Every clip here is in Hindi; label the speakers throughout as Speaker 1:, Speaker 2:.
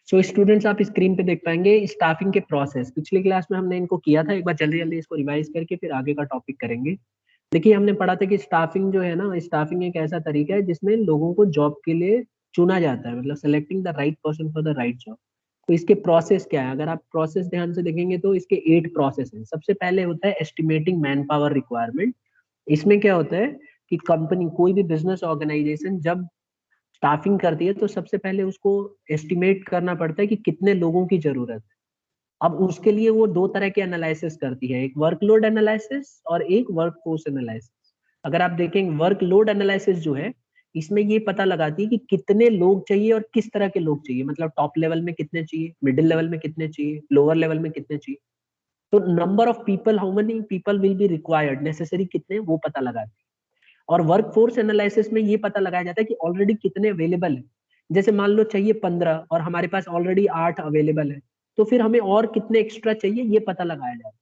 Speaker 1: सो स्टूडेंट्स, आप स्क्रीन पे देख पाएंगे स्टाफिंग के प्रोसेस। पिछली क्लास में हमने इनको किया था, एक बार जल्दी जल्दी इसको रिवाइज करके फिर आगे का टॉपिक करेंगे। देखिए, हमने पढ़ा था कि स्टाफिंग जो है ना, स्टाफिंग एक ऐसा तरीका है जिसमें लोगों को जॉब के लिए चुना जाता है, मतलब selecting the right person for the right job. तो इसके प्रोसेस क्या है? अगर आप प्रोसेस ध्यान से देखेंगे तो इसके 8 प्रोसेस हैं। सबसे पहले होता है एस्टिमेटिंग मैन पावर रिक्वायरमेंट। इसमें क्या होता है कि कंपनी, कोई भी बिजनेस ऑर्गेनाइजेशन जब स्टाफिंग करती है तो सबसे पहले उसको एस्टिमेट करना पड़ता है कि कितने लोगों की जरूरत है। अब उसके लिए वो दो तरह के एनालिसिस करती है, एक वर्कलोड एनालिसिस और एक वर्कफोर्स एनालिसिस। अगर आप देखें वर्कलोड एनालिसिस जो है, इसमें ये पता लगाती है कि कितने लोग चाहिए और किस तरह के लोग चाहिए, मतलब टॉप लेवल में कितने चाहिए, मिडिल लेवल में कितने चाहिए, लोअर लेवल में कितने चाहिए। तो number of people, how many people will be required, necessary कितने, वो पता लगाती है। और वर्कफोर्स एनालिसिस में ये पता लगाया जाता है कि ऑलरेडी कितने अवेलेबल है। जैसे मान लो चाहिए 15 और हमारे पास ऑलरेडी 8 अवेलेबल है, तो फिर हमें और कितने एक्स्ट्रा चाहिए ये पता लगाया जाता है।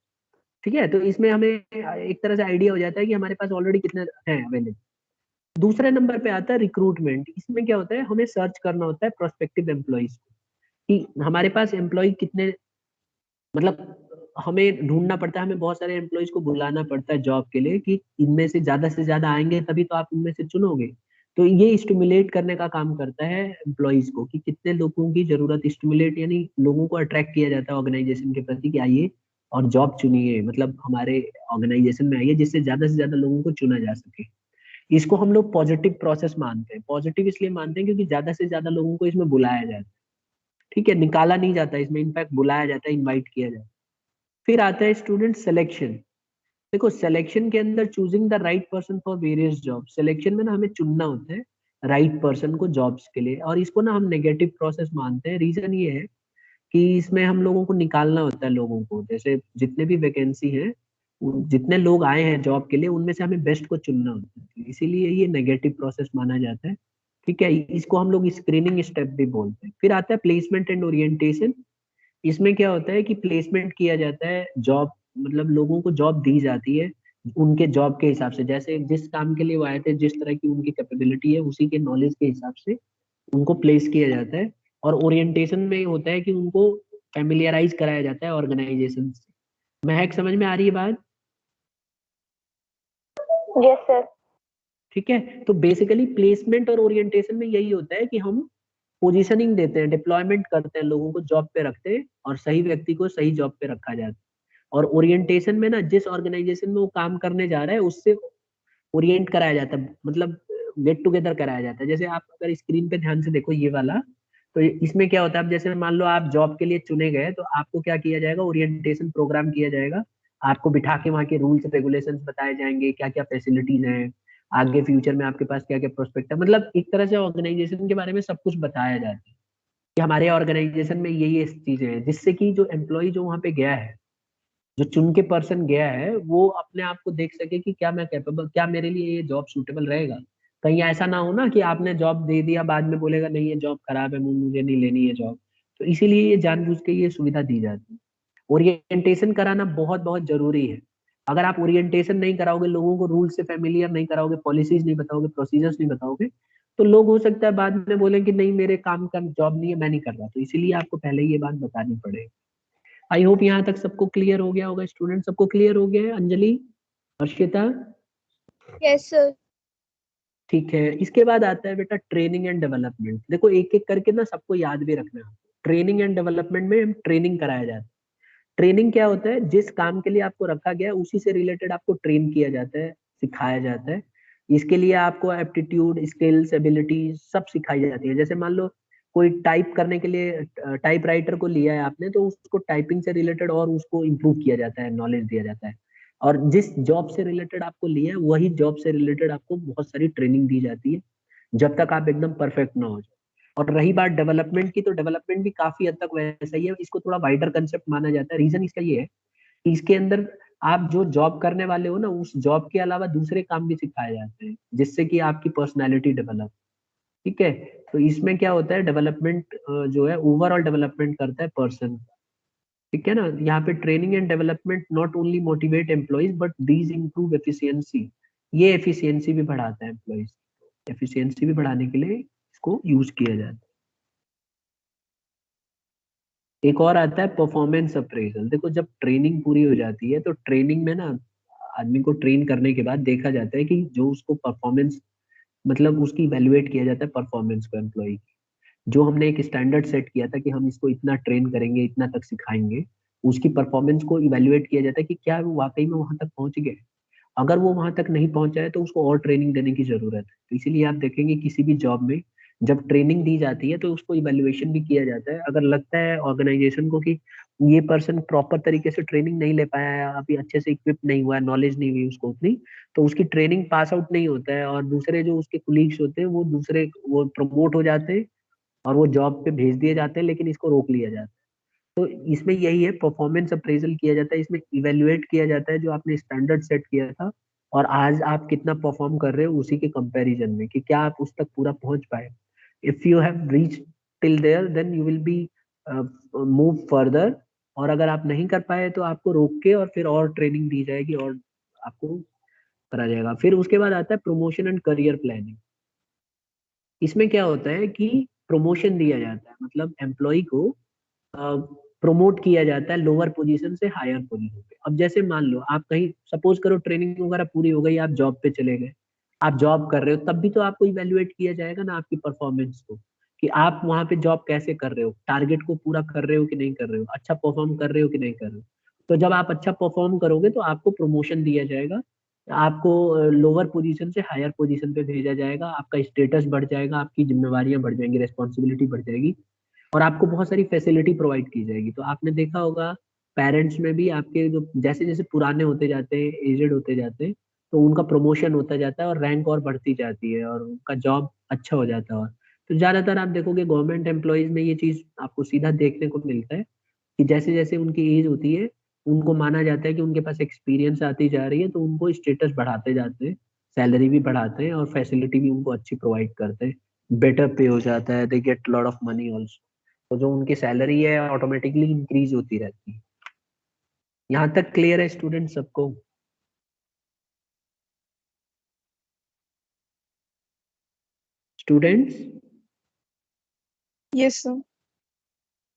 Speaker 1: ठीक है, तो इसमें हमें एक तरह से आइडिया हो जाता है कि हमारे पास ऑलरेडी कितने हैं अवेलेबल। दूसरे नंबर पे आता है रिक्रूटमेंट। इसमें क्या होता है, हमें सर्च करना होता है प्रोस्पेक्टिव एम्प्लॉइज को, कि हमारे पास एम्प्लॉय कितने, मतलब हमें ढूंढना पड़ता है, हमें बहुत सारे एम्प्लॉयज को बुलाना पड़ता है जॉब के लिए, कि इनमें से ज्यादा आएंगे तभी तो आप उनमें से चुनोगे। तो ये स्टिमुलेट करने का काम करता है एम्प्लॉयज को, कि कितने लोगों की जरूरत, स्टिमुलेट यानी लोगों को अट्रैक्ट किया जाता है ऑर्गेनाइजेशन के प्रति कि आइए और जॉब चुनिए, मतलब हमारे ऑर्गेनाइजेशन में आइए, जिससे से ज्यादा लोगों को चुना जा सके। इसको हम लोग पॉजिटिव प्रोसेस मानते हैं। पॉजिटिव इसलिए मानते हैं क्योंकि ज्यादा से ज्यादा लोगों को इसमें बुलाया जाता है। ठीक है, निकाला नहीं जाता इसमें, इनफैक्ट बुलाया जाता है, इन्वाइट किया जाता है। फिर आता है स्टूडेंट सिलेक्शन। देखो, सिलेक्शन के अंदर choosing the right person for various job. Selection में ना हमें चुनना होता है राइट पर्सन को जॉब्स के लिए, और इसको ना हम नेगेटिव प्रोसेस मानते हैं। रीजन ये है कि इसमें हम लोगों को निकालना होता है लोगों को, जैसे जितने भी वैकेंसी हैं, जितने लोग आए हैं जॉब के लिए, उनमें से हमें बेस्ट को चुनना होता है, इसीलिए ये नेगेटिव प्रोसेस माना जाता है। ठीक है, इसको हम लोग स्क्रीनिंग स्टेप भी बोलते हैं। फिर आता है प्लेसमेंट एंड ओरिएंटेशन। इसमें क्या होता है कि प्लेसमेंट किया जाता है जॉब, मतलब लोगों को जॉब दी जाती है उनके जॉब के हिसाब से, जैसे जिस काम के लिए वो आए थे, जिस तरह की उनकी कैपेबिलिटी है, उसी के नॉलेज के हिसाब से उनको प्लेस किया जाता है। और ओरिएंटेशन में होता है कि उनको फेमिलियराइज कराया जाता है ऑर्गेनाइजेशन से। महक, समझ में आ रही है बात?
Speaker 2: Yes sir.
Speaker 1: ठीक है, तो बेसिकली प्लेसमेंट और ओरिएंटेशन में यही होता है कि हम पोजीशनिंग देते हैं, डिप्लॉयमेंट करते हैं, लोगों को जॉब पे रखते हैं और सही व्यक्ति को सही जॉब पे रखा जाता है। और ओरिएंटेशन में ना, जिस ऑर्गेनाइजेशन में वो काम करने जा रहा है उससे ओरिएंट कराया जाता है, मतलब गेट टुगेदर कराया जाता है। जैसे आप अगर स्क्रीन पे ध्यान से देखो ये वाला, तो इसमें क्या होता है, अब जैसे मान लो आप जॉब के लिए चुने गए, तो आपको क्या किया जाएगा, ओरिएंटेशन प्रोग्राम किया जाएगा। आपको बिठा के वहाँ के रूल्स रेगुलेशंस बताए जाएंगे, क्या क्या फैसिलिटीज हैं, आगे फ्यूचर में आपके पास क्या क्या प्रोस्पेक्ट है, मतलब एक तरह से ऑर्गेनाइजेशन के बारे में सब कुछ बताया जाता है कि हमारे ऑर्गेनाइजेशन में ये चीजें हैं, जिससे कि जो एम्प्लॉय जो वहाँ पे गया है, जो चुन के पर्सन गया है, वो अपने आप को देख सके कि क्या मैं कैपेबल, क्या मेरे लिए ये जॉब सूटेबल रहेगा। कहीं ऐसा ना हो ना कि आपने जॉब दे दिया, बाद में बोलेगा नहीं ये जॉब खराब है, मुझे नहीं लेनी है जॉब। तो इसीलिए ये जानबूझ के ये सुविधा दी जाती है। ओरिएंटेशन कराना बहुत बहुत जरूरी है। अगर आप ओरिएंटेशन नहीं कराओगे, लोगों को रूल से फेमिलियर नहीं कराओगे, पॉलिसीज नहीं बताओगे, प्रोसीजर्स नहीं बताओगे, तो लोग हो सकता है बाद में बोले कि नहीं मेरे काम का जॉब नहीं है, मैं नहीं कर रहा। तो इसीलिए आपको पहले ये बात बतानी पड़ेगी। आई होप यहाँ तक सबको क्लियर हो गया होगा। स्टूडेंट, सबको क्लियर हो गया है? अंजलि, हर्षिता?
Speaker 2: Yes sir.
Speaker 1: ठीक है, इसके बाद आता है बेटा ट्रेनिंग एंड डेवलपमेंट। देखो, एक एक करके ना सबको याद भी रखना है। ट्रेनिंग एंड डेवलपमेंट में हम ट्रेनिंग कराया जाता है। ट्रेनिंग क्या होता है, जिस काम के लिए आपको रखा गया है उसी से रिलेटेड आपको ट्रेन किया जाता है, सिखाया जाता है। इसके लिए आपको एप्टीट्यूड, स्किल्स, एबिलिटी सब सिखाई जाती है। जैसे मान लो कोई टाइप करने के लिए टाइप राइटर को लिया है आपने, तो उसको टाइपिंग से रिलेटेड और उसको इम्प्रूव किया जाता है, नॉलेज दिया जाता है। और जिस जॉब से रिलेटेड आपको लिया है वही जॉब से रिलेटेड आपको बहुत सारी ट्रेनिंग दी जाती है, जब तक आप एकदम परफेक्ट ना हो जाए। और रही बात डेवलपमेंट की, तो डेवलपमेंट भी काफी हद तक वैसा ही है, इसको थोड़ा वाइडर कंसेप्ट माना जाता है। रीजन इसका ये है कि इसके अंदर आप जो जॉब करने वाले हो ना, उस जॉब के अलावा दूसरे काम भी सिखाए जाते हैं, जिससे कि आपकी पर्सनैलिटी डेवलप। ठीक है, तो इसमें क्या होता है, डेवलपमेंट जो है ओवरऑल डेवलपमेंट करता है पर्सन। ठीक है ना। यहाँ पे training and development not only motivate employees but these improve efficiency, ये एफिशिएंसी भी बढ़ाता है एम्प्लॉइज, एफिशिएंसी भी बढ़ाने के लिए इसको यूज किया जाता है। एक और आता है परफॉर्मेंस अप्रेजल। देखो जब ट्रेनिंग पूरी हो जाती है तो ट्रेनिंग में ना आदमी को ट्रेन करने के बाद देखा जाता है कि जो उसको परफॉर्मेंस, मतलब उसकी इवेल्युएट किया जाता है परफॉर्मेंस को एम्प्लॉय, जो हमने एक स्टैंडर्ड सेट किया था कि हम इसको इतना ट्रेन करेंगे, इतना तक सिखाएंगे, उसकी परफॉर्मेंस को इवेल्युएट किया जाता है कि क्या वो वाकई में वहां तक पहुंच गए। अगर वो वहां तक नहीं पहुंचा है तो उसको और ट्रेनिंग देने की जरूरत है। तो इसीलिए आप देखेंगे किसी भी जॉब में जब ट्रेनिंग दी जाती है तो उसको इवेल्युएशन भी किया जाता है। अगर लगता है ऑर्गेनाइजेशन को कि ये पर्सन प्रॉपर तरीके से ट्रेनिंग नहीं ले पाया है, अभी अच्छे से इक्विप नहीं हुआ है, नॉलेज नहीं हुई उसको उतनी, तो उसकी ट्रेनिंग पास आउट नहीं होता है और दूसरे जो उसके कुलीग्स होते हैं वो दूसरे वो प्रमोट हो जाते हैं और वो जॉब पे भेज दिए जाते हैं, लेकिन इसको रोक लिया जाता है। तो इसमें यही है, परफॉर्मेंस अप्रेजल किया जाता है, इसमें इवेल्युएट किया जाता है जो आपने स्टैंडर्ड सेट किया था और आज आप कितना परफॉर्म कर रहे हो उसी के कंपैरिजन में, कि क्या आप उस तक पूरा पहुंच पाए। If you have reach till there then you will be move further, और अगर आप नहीं कर पाए तो आपको रोक के और फिर और ट्रेनिंग दी जाएगी और आपको करा जाएगा। फिर उसके बाद आता है प्रमोशन एंड करियर प्लानिंग। इसमें क्या होता है कि प्रमोशन दिया जाता है, मतलब एम्प्लॉय को प्रमोट किया जाता है लोअर पोजीशन से हायर पोजीशन पे। अब जैसे मान लो आप कहीं सपोज करो ट्रेनिंग वगैरह पूरी हो गई, आप जॉब पे चले गए, आप जॉब कर रहे हो, तब भी तो आपको इवेल्युएट किया जाएगा ना आपकी परफॉर्मेंस को, कि आप वहां पे जॉब कैसे कर रहे हो, टारगेट को पूरा कर रहे हो कि नहीं कर रहे हो, अच्छा परफॉर्म कर रहे हो कि नहीं कर रहे हो। तो जब आप अच्छा परफॉर्म करोगे तो आपको प्रमोशन दिया जाएगा, आपको लोअर पोजीशन से हायर पोजीशन पे भेजा जाएगा, आपका स्टेटस बढ़ जाएगा, आपकी जिम्मेवारियां बढ़ जाएंगी, रेस्पॉन्सिबिलिटी बढ़ जाएगी और आपको बहुत सारी फैसिलिटी प्रोवाइड की जाएगी। तो आपने देखा होगा पेरेंट्स में भी आपके जो जैसे जैसे पुराने होते जाते हैं, एजेड होते जाते हैं, तो उनका प्रमोशन होता जाता है और रैंक और बढ़ती जाती है और उनका जॉब अच्छा हो जाता है। और तो ज्यादातर आप देखोगे गवर्नमेंट एम्प्लॉयज में ये चीज आपको सीधा देखने को मिलता है कि जैसे जैसे उनकी एज होती है उनको माना जाता है कि उनके पास एक्सपीरियंस आती जा रही है, तो उनको स्टेटस बढ़ाते जाते हैं, सैलरी भी बढ़ाते हैं और फैसिलिटी भी उनको अच्छी प्रोवाइड करते हैं, बेटर पे हो जाता है, they get lot of money also. तो जो उनकी सैलरी है ऑटोमेटिकली इंक्रीज होती रहती है। यहाँ तक क्लियर है स्टूडेंट सबको? Students,
Speaker 2: Yes, sir.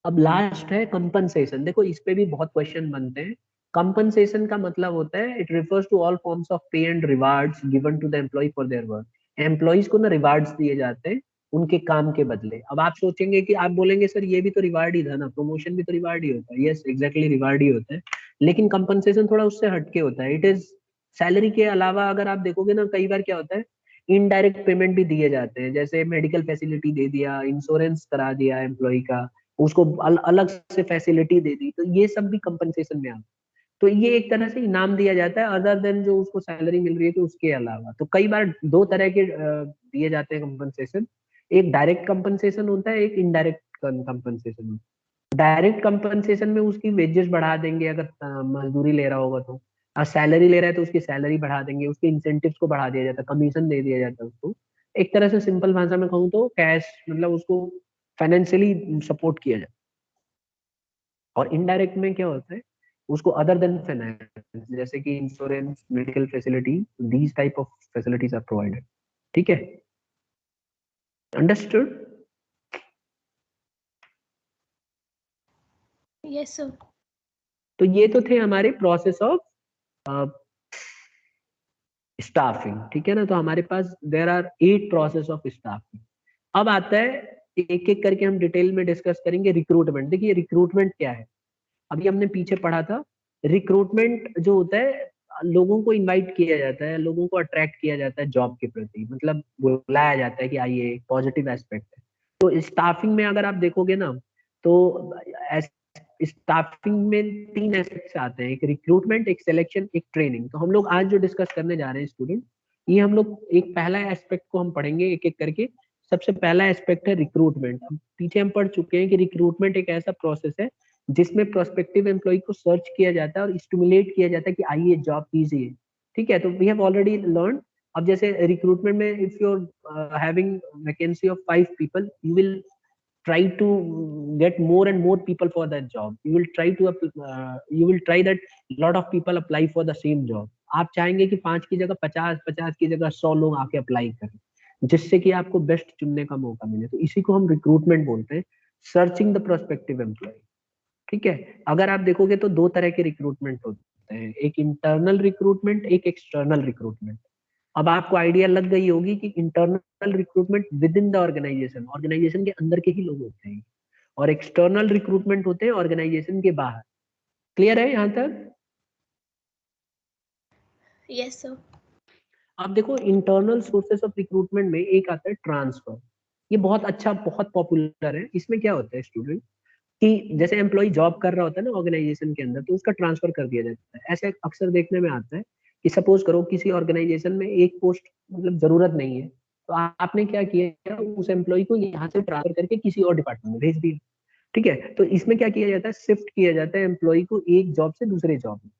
Speaker 1: अब लास्ट है कंपनसेशन। देखो इस पे भी बहुत क्वेश्चन बनते हैं। कंपनसेशन का मतलब होता है it refers to all forms of pay and rewards given to the employee for their work. Employees को ना रिवार्ड्स दिए जाते हैं उनके काम के बदले। अब आप सोचेंगे कि आप बोलेंगे सर ये भी तो रिवार्ड ही था ना, प्रमोशन भी तो रिवार्ड ही होता है। यस एग्जैक्टली रिवार्ड ही होता है, लेकिन कंपनसेशन थोड़ा उससे हटके होता है। इट इज सैलरी के अलावा अगर आप देखोगे ना कई बार क्या होता है इनडायरेक्ट पेमेंट भी दिए जाते हैं, जैसे मेडिकल फैसिलिटी दे दिया, इंश्योरेंस करा दिया एम्प्लॉय का, उसको अलग से फैसिलिटी दे दी, तो ये सब भी कंपनसेशन में आता है। तो ये एक तरह से इनाम दिया जाता है अदर देन जो उसको सैलरी मिल रही है, तो उसके अलावा। तो कई बार दो तरह के दिए जाते हैं कंपनसेशन, एक डायरेक्ट कंपनसेशन होता है, एक इनडायरेक्ट कंपनसेशन होता है। डायरेक्ट कंपनसेशन में उसकी वेजेस बढ़ा देंगे अगर मजदूरी ले रहा होगा तो, और सैलरी ले रहा है तो उसकी सैलरी बढ़ा देंगे, उसके इंसेंटिव्स को बढ़ा दिया जाता है, कमीशन दे दिया जाता है उसको। एक तरह से सिंपल भाषा में कहूँ तो कैश, मतलब उसको फाइनेंशियली सपोर्ट किया जाता है। और इनडायरेक्ट में क्या होता है उसको अदर देन फाइनेंस, जैसे कि insurance, medical facility, these type of facilities are provided. ठीक है, अंडरस्टूड?
Speaker 2: Yes, sir.
Speaker 1: तो ये तो थे हमारे प्रोसेस ऑफ स्टाफिंग। ठीक है ना, तो हमारे पास there are 8 process of staffing. अब आता है एक एक करके हम डिटेल में डिस्कस करेंगे रिक्रूटमेंट। देखिए रिक्रूटमेंट क्या है, अभी हमने पीछे पढ़ा था। रिक्रूटमेंट जो होता है लोगों को इनवाइट किया जाता है, लोगों को अट्रैक्ट किया जाता है जॉब के प्रति, मतलब बुलाया जाता है कि आइए, पॉजिटिव एस्पेक्ट है। तो स्टाफिंग में अगर आप देखोगे ना तो स्टाफिंग में 3 एस्पेक्ट्स आते हैं, एक रिक्रूटमेंट, एक सिलेक्शन, एक ट्रेनिंग। तो हम लोग आज जो डिस्कस करने जा रहे हैं स्टूडेंट, ये हम लोग एक पहला एस्पेक्ट को हम पढ़ेंगे एक एक करके। सबसे पहला एस्पेक्ट है रिक्रूटमेंट। अब पीछे हम पढ़ चुके हैं कि रिक्रूटमेंट एक ऐसा प्रोसेस है जिसमें प्रोस्पेक्टिव एम्प्लॉय को सर्च किया जाता है और स्टिमुलेट किया जाता है कि आइए जॉब कीजिए। ठीक है, तो वी हैव ऑलरेडी लर्न। अब जैसे रिक्रूटमेंट में if you are having vacancy of 5 people, you will try to get more and more people for that job. You will try that lot of people apply for the same job. आप चाहेंगे कि 5 की जगह 50, 50 की जगह 100 लोग आके अप्लाई करें, जिससे कि आपको बेस्ट चुनने का मौका मिले। तो इसी को हम रिक्रूटमेंट बोलते हैं, सर्चिंग द प्रोस्पेक्टिव एम्प्लॉय। ठीक है, अगर आप देखोगे तो दो तरह के रिक्रूटमेंट होते हैं, एक इंटरनल रिक्रूटमेंट, एक एक्सटर्नल रिक्रूटमेंट। अब आपको आइडिया लग गई होगी कि internal recruitment within the organization, organization के अंदर के ही लोग होते हैं, और एक्सटर्नल रिक्रूटमेंट होते हैं ऑर्गेनाइजेशन के बाहर। क्लियर है यहाँ तक?
Speaker 2: Yes sir.
Speaker 1: अब देखो, इंटरनल सोर्सेस ऑफ रिक्रूटमेंट में एक आता है ट्रांसफर। ये बहुत अच्छा, बहुत पॉपुलर है। इसमें क्या होता है स्टूडेंट, कि जैसे एम्प्लॉय जॉब कर रहा होता है ना ऑर्गेनाइजेशन के अंदर, तो उसका ट्रांसफर कर दिया जाता है। ऐसे अक्सर देखने में आता है कि सपोज करो किसी ऑर्गेनाइजेशन में एक पोस्ट मतलब जरूरत नहीं है, तो आपने क्या किया, उस एम्प्लॉय को यहाँ से ट्रांसफर करके किसी और डिपार्टमेंट में भेज दिया। ठीक है, तो इसमें क्या किया जाता है, शिफ्ट किया जाता है एम्प्लॉय को एक जॉब से दूसरे जॉब में।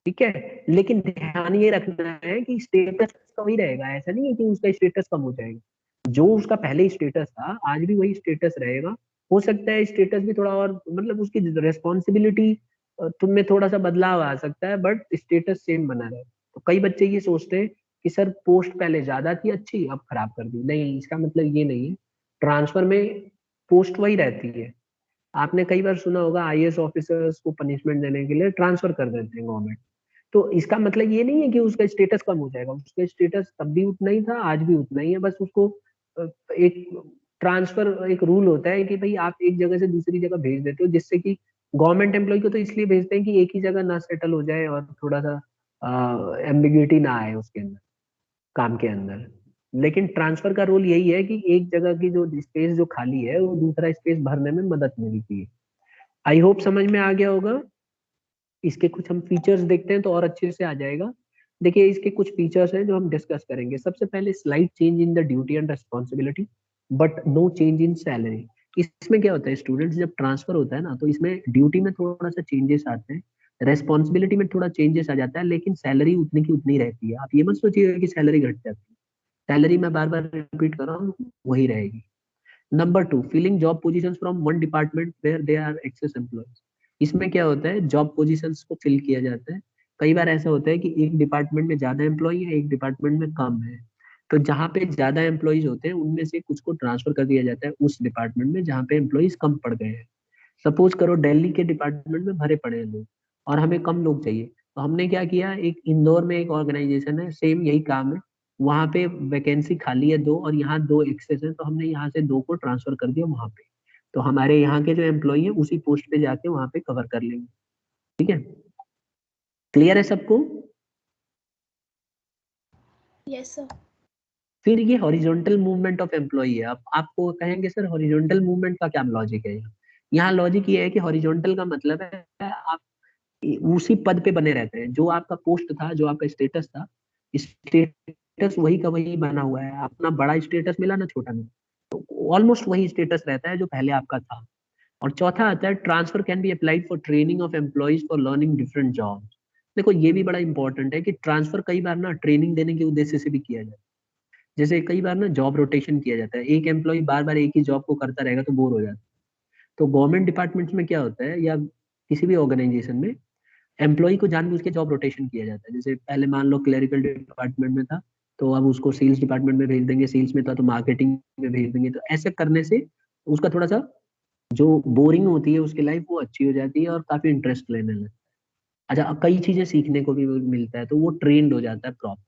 Speaker 1: ठीक है, लेकिन ध्यान ये रखना है कि स्टेटस का वही रहेगा, ऐसा नहीं है कि उसका स्टेटस कम हो जाएगा। जो उसका पहले स्टेटस था आज भी वही स्टेटस रहेगा। हो सकता है स्टेटस भी थोड़ा और मतलब उसकी रिस्पॉन्सिबिलिटी तुमने थोड़ा सा बदलाव आ सकता है, बट स्टेटस सेम बना रहे। तो कई बच्चे ये सोचते हैं कि सर पोस्ट पहले ज्यादा थी अच्छी, अब खराब कर दी। नहीं, इसका मतलब ये नहीं है। ट्रांसफर में पोस्ट वही रहती है। आपने कई बार सुना होगा आईएएस ऑफिसर्स को पनिशमेंट देने के लिए ट्रांसफर कर देते हैं गवर्नमेंट। तो इसका मतलब ये नहीं है कि उसका स्टेटस कम हो जाएगा। उसका स्टेटस तब भी उतना ही था, आज भी उतना ही है। बस उसको एक ट्रांसफर, एक रूल होता है कि भाई आप एक जगह से दूसरी जगह भेज देते हो, जिससे कि गवर्नमेंट एम्प्लॉय को तो इसलिए भेजते हैं कि एक ही जगह ना सेटल हो जाए और थोड़ा सा एम्बिग्यूटी ना आए उसके अंदर, काम के अंदर। लेकिन ट्रांसफर का रोल यही है कि एक जगह की जो स्पेस जो खाली है वो दूसरा स्पेस भरने में मदद मिलती है। आई होप समझ में आ गया होगा। इसके कुछ हम फीचर्स देखते हैं तो और अच्छे से आ जाएगा। देखिए, इसके कुछ फीचर्स हैं जो हम डिस्कस करेंगे। सबसे पहले, slight change in the duty and responsibility but no change in salary. इसमें क्या होता है स्टूडेंट्स, जब ट्रांसफर होता है ना, तो इसमें ड्यूटी में थोड़ा सा चेंजेस आते हैं, रेस्पॉन्सिबिलिटी में थोड़ा चेंजेस आ जाता है, लेकिन सैलरी उतनी की उतनी रहती है। आप ये मत सोचिएगा कि सैलरी घट जाती है, सैलरी मैं बार बार रिपीट कर रहा हूँ, वही रहेगी। Number two, filling job positions from one department where they are excess employees. इसमें क्या होता है, जॉब पोजीशंस को फिल किया जाता है। कई बार ऐसा होता है कि एक डिपार्टमेंट में ज्यादा एम्प्लॉय है, एक डिपार्टमेंट में कम है। तो जहाँ पे ज्यादा एम्प्लॉयज होते हैं उनमें से कुछ को ट्रांसफर कर दिया जाता है उस डिपार्टमेंट में जहाँ पे एम्प्लॉयज कम पड़ गए हैं। सपोज करो दिल्ली के डिपार्टमेंट में भरे पड़े हैं लोग और हमें कम लोग चाहिए, तो हमने क्या किया, एक इंदौर में एक ऑर्गेनाइजेशन है, सेम यही काम है, वहां पे वैकेंसी खाली है दो और यहाँ दो एक्सेस है, तो हमने यहाँ से दो को ट्रांसफर कर दिया वहां पे। तो हमारे यहाँ के जो एम्प्लॉय है उसी पोस्ट पे जाके वहां पे कवर कर लेंगे। ठीक है, क्लियर है सबको?
Speaker 2: Yes sir.
Speaker 1: फिर ये हॉरिजॉन्टल मूवमेंट ऑफ एम्प्लॉय है। अब आपको कहेंगे सर हॉरिजॉन्टल मूवमेंट का क्या लॉजिक है? यहाँ लॉजिक ये है कि हॉरिजॉन्टल का मतलब है आप उसी पद पे बने रहते हैं। जो आपका पोस्ट था, जो आपका स्टेटस था, स्टेटस वही का वही बना हुआ है। अपना बड़ा स्टेटस मिला ना छोटा मिला, तो ऑलमोस्ट वही स्टेटस रहता है जो पहले आपका था। और चौथा आता है, transfer can be applied for training of employees for learning different jobs. देखो, ये भी बड़ा इंपॉर्टेंट है कि ट्रांसफर कई बार ना ट्रेनिंग देने के उद्देश्य से भी किया जाता है। जैसे कई बार ना जॉब रोटेशन किया जाता है, एक एम्प्लॉय बार बार एक ही जॉब को करता रहेगा तो बोर हो जाता है। तो गवर्नमेंट डिपार्टमेंट्स में क्या होता है, या किसी भी ऑर्गेनाइजेशन में एम्प्लॉय को जानबूझ के जॉब रोटेशन किया जाता है। जैसे पहले मान लो क्लरिकल डिपार्टमेंट में था, तो अब उसको सेल्स डिपार्टमेंट में भेज देंगे, सेल्स में था तो मार्केटिंग में भेज देंगे। तो ऐसे करने से उसका थोड़ा सा जो बोरिंग होती है उसकी लाइफ वो अच्छी हो जाती है और काफी इंटरेस्ट लेने लगता है। अच्छा, कई चीजें सीखने को भी मिलता है, तो वो ट्रेंड हो जाता है प्रॉपर।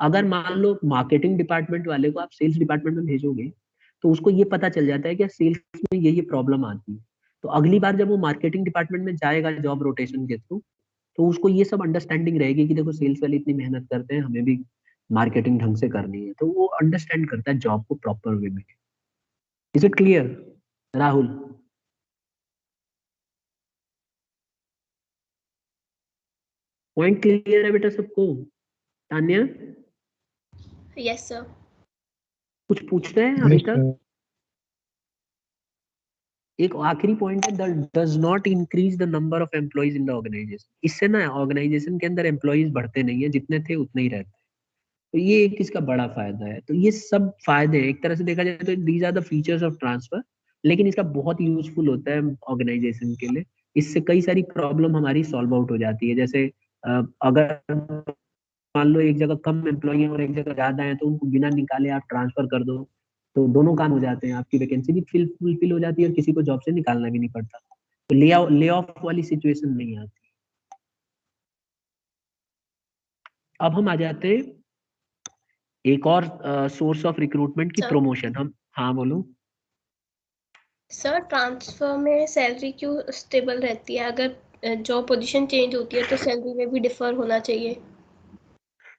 Speaker 1: अगर मान लो मार्केटिंग डिपार्टमेंट वाले को आप सेल्स डिपार्टमेंट में भेजोगे, तो उसको ये पता चल जाता है कि सेल्स में ये प्रॉब्लम आती है। तो अगली बार जब वो मार्केटिंग डिपार्टमेंट में जाएगा जॉब रोटेशन के थ्रू, तो उसको ये सब अंडरस्टैंडिंग रहेगी कि देखो सेल्स वाले इतनी मेहनत करते हैं, हमें भी मार्केटिंग ढंग से करनी है। तो वो अंडरस्टैंड करता है जॉब को प्रॉपर वे में। Is it clear Rahul? Point clear है बेटा सबको? Tanya,
Speaker 2: yes sir.
Speaker 1: कुछ पूछना है अभी तक? एक आखिरी पॉइंट है, does not increase the number of employees in the organization. इससे ना ऑर्गेनाइजेशन के अंदर एम्प्लॉइज बढ़ते नहीं है, जितने थे उतने ही रहते हैं। तो ये एक इसका बड़ा फायदा है। तो ये सब फायदे हैं, एक तरह से देखा जाए तो these are the features of transfer. लेकिन इसका बहुत यूजफुल होता है ऑर्गेनाइजेशन के लिए। इससे कई सारी प्रॉब्लम हमारी सॉल्व आउट हो जाती है। जैसे अगर मान लो एक जगह कम एम्प्लॉई है और एक जगह ज्यादा है, तो उनको बिना निकाले आप ट्रांसफर कर दो, तो दोनों काम हो जाते हैं, आपकी वैकेंसी भी फुलफिल हो जाती है और किसी को जॉब से निकालना भी नहीं पड़ता, तो ले ऑफ वाली सिचुएशन नहीं आती। अब हम आ जाते हैं एक और सोर्स ऑफ रिक्रूटमेंट की,
Speaker 2: सर
Speaker 1: प्रमोशन। हम, हाँ बोलो।
Speaker 2: सर ट्रांसफर में सैलरी क्यों स्टेबल रहती है? अगर जॉब पोजीशन चेंज होती है तो सैलरी में भी डिफर होना चाहिए।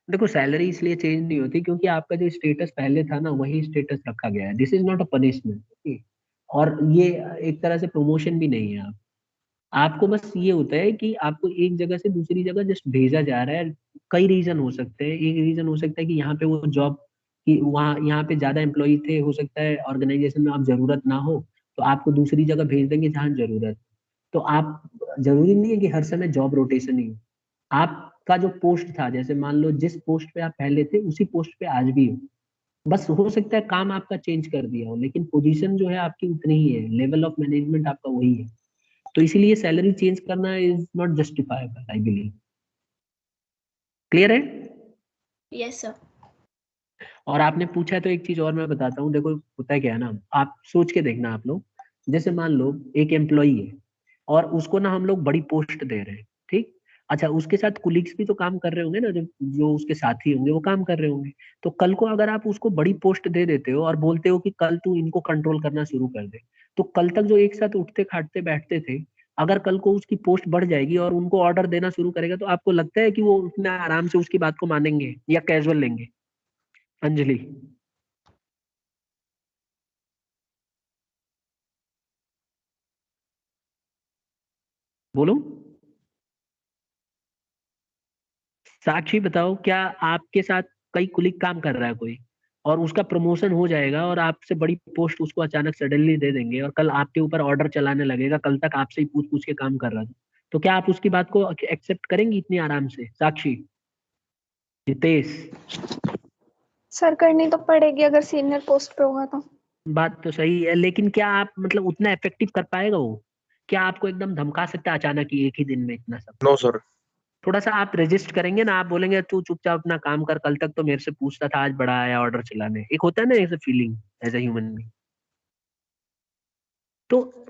Speaker 1: देखो, सैलरी इसलिए चेंज नहीं होती क्योंकि आपका जो स्टेटस पहले था ना, वही स्टेटस रखा गया है। This is not a punishment. और ये एक तरह से प्रमोशन भी नहीं है। आपको बस ये होता है कि आपको एक जगह से दूसरी जगह जस्ट भेजा जा रहा है। कई रीजन हो सकते हैं। एक रीजन हो सकता है कि यहाँ पे वो जॉब की, वहाँ यहाँ पे ज्यादा एम्प्लॉय थे, हो सकता है ऑर्गेनाइजेशन में आप जरूरत ना हो, तो आपको दूसरी जगह भेज देंगे जहाँ जरूरत। तो आप, जरूरी नहीं है कि हर समय जॉब रोटेशन ही हो। आपका जो पोस्ट था, जैसे मान लो जिस पोस्ट पे आप पहले थे उसी पोस्ट पे आज भी हो, बस हो सकता है काम आपका चेंज कर दिया हो, लेकिन पोजीशन जो है आपकी उतनी ही है, लेवल ऑफ मैनेजमेंट आपका वही है। तो इसीलिए सैलरी चेंज करना is not justifiable, I believe. Clear है?
Speaker 2: Yes sir.
Speaker 1: और आपने पूछा है तो एक चीज और मैं बताता हूँ। देखो, होता है क्या है ना, आप सोच के देखना आप लोग। जैसे मान लो एक एम्प्लॉई है और उसको ना हम लोग बड़ी पोस्ट दे रहे हैं, ठीक। अच्छा, उसके साथ कुलीग्स भी तो काम कर रहे होंगे ना, जो जो उसके साथी होंगे वो काम कर रहे होंगे। तो कल को अगर आप उसको बड़ी पोस्ट दे देते हो और बोलते हो कि कल तू इनको कंट्रोल करना शुरू कर दे, तो कल तक जो एक साथ उठते खाटते बैठते थे, अगर कल को उसकी पोस्ट बढ़ जाएगी और उनको ऑर्डर देना शुरू करेगा, तो आपको लगता है कि वो उतना आराम से उसकी बात को मानेंगे या कैजुअल लेंगे? अंजलि, बोलो। साक्षी बताओ, क्या आपके साथ कई कुलिक काम कर रहा है कोई, और उसका प्रमोशन हो जाएगा और आपसे बड़ी पोस्ट उसको अचानक सडनली दे देंगे और कल आपके ऊपर ऑर्डर चलाने लगेगा, कल तक आपसे ही पूछ पूछ के काम कर रहा था, तो क्या आप उसकी बात को एक्सेप्ट करेंगी इतनी आराम से? साक्षी, हितेश।
Speaker 3: सर करनी तो पड़ेगी अगर सीनियर पोस्ट पे होगा तो।
Speaker 1: बात तो सही है, लेकिन क्या आप, मतलब उतना इफेक्टिव कर पाएगा वो? क्या आपको एकदम धमका सकता है अचानक ही एक ही दिन में इतना सब?
Speaker 4: No sir.
Speaker 1: थोड़ा सा आप रेजिस्ट करेंगे ना, आप बोलेंगे तू चुपचाप अपना काम कर, कल तक तो मेरे से पूछता था, आज बड़ा आया ऑर्डर चलाने। एक होता है ना ऐसे feeling as a human being. तो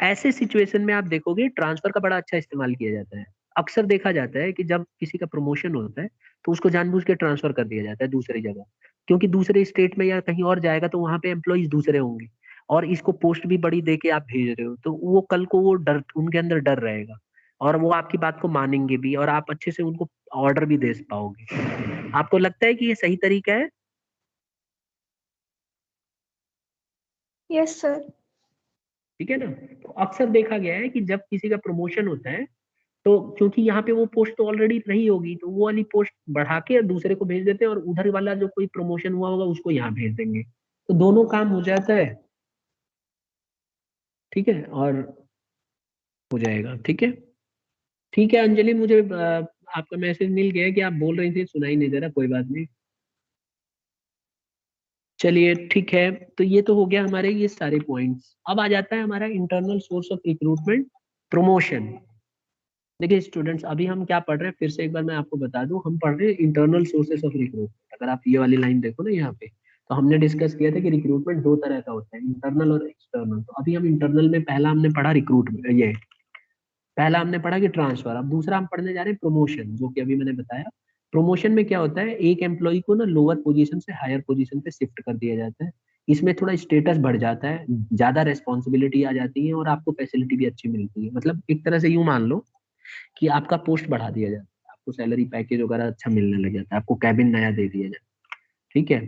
Speaker 1: ऐसे सिचुएशन में आप देखोगे ट्रांसफर का बड़ा अच्छा इस्तेमाल किया जाता है। अक्सर देखा जाता है कि जब किसी का प्रमोशन होता है तो उसको जानबूझ के ट्रांसफर कर दिया जाता है दूसरी जगह, क्योंकि दूसरे स्टेट में या कहीं और जाएगा तो वहां पे एम्प्लॉयज दूसरे होंगे, और इसको पोस्ट भी बड़ी दे के आप भेज रहे हो, तो वो कल को वो डर, उनके अंदर डर रहेगा और वो आपकी बात को मानेंगे भी और आप अच्छे से उनको ऑर्डर भी दे पाओगे। आपको लगता है कि ये सही तरीका है?
Speaker 3: Yes sir.
Speaker 1: ठीक है ना? तो अक्सर देखा गया है कि जब किसी का प्रमोशन होता है, तो क्योंकि यहाँ पे वो पोस्ट तो ऑलरेडी रही होगी, तो वो वाली पोस्ट बढ़ा के दूसरे को भेज देते हैं और उधर वाला जो कोई प्रमोशन हुआ होगा उसको यहाँ भेज देंगे, तो दोनों काम हो जाता है। ठीक है, और हो जाएगा। ठीक है अंजलि, मुझे आपका मैसेज मिल गया है कि आप बोल रही थी, सुनाई नहीं दे रहा, कोई बात नहीं। चलिए ठीक है, तो ये तो हो गया हमारे ये सारे पॉइंट्स। अब आ जाता है हमारा internal source of recruitment, promotion. देखिए स्टूडेंट्स, अभी हम क्या पढ़ रहे हैं, फिर से एक बार मैं आपको बता दूं, हम पढ़ रहे हैं इंटरनल सोर्सेस ऑफ रिक्रूटमेंट। अगर आप ये वाली लाइन देखो ना यहाँ पे, तो हमने डिस्कस किया था कि रिक्रूटमेंट दो तरह का होता है, इंटरनल और एक्सटर्नल। तो अभी हम इंटरनल में पहला हमने पढ़ा रिक्रूटमेंट, ये पहला हमने पढ़ा कि ट्रांसफर। अब दूसरा हम पढ़ने जा रहे हैं प्रमोशन, जो कि अभी मैंने बताया। प्रमोशन में क्या होता है, एक एम्प्लॉय को ना लोअर पोजीशन से हायर पोजीशन पे शिफ्ट कर दिया जाता है। इसमें थोड़ा स्टेटस बढ़ जाता है, ज्यादा रेस्पॉन्सिबिलिटी आ जाती है और आपको फैसिलिटी भी अच्छी मिलती है। मतलब एक तरह से यूं मान लो कि आपका पोस्ट बढ़ा दिया जाता है, आपको सैलरी पैकेज वगैरह अच्छा मिलने लग जाता है, आपको कैबिन नया दे दिया जाता है। ठीक है।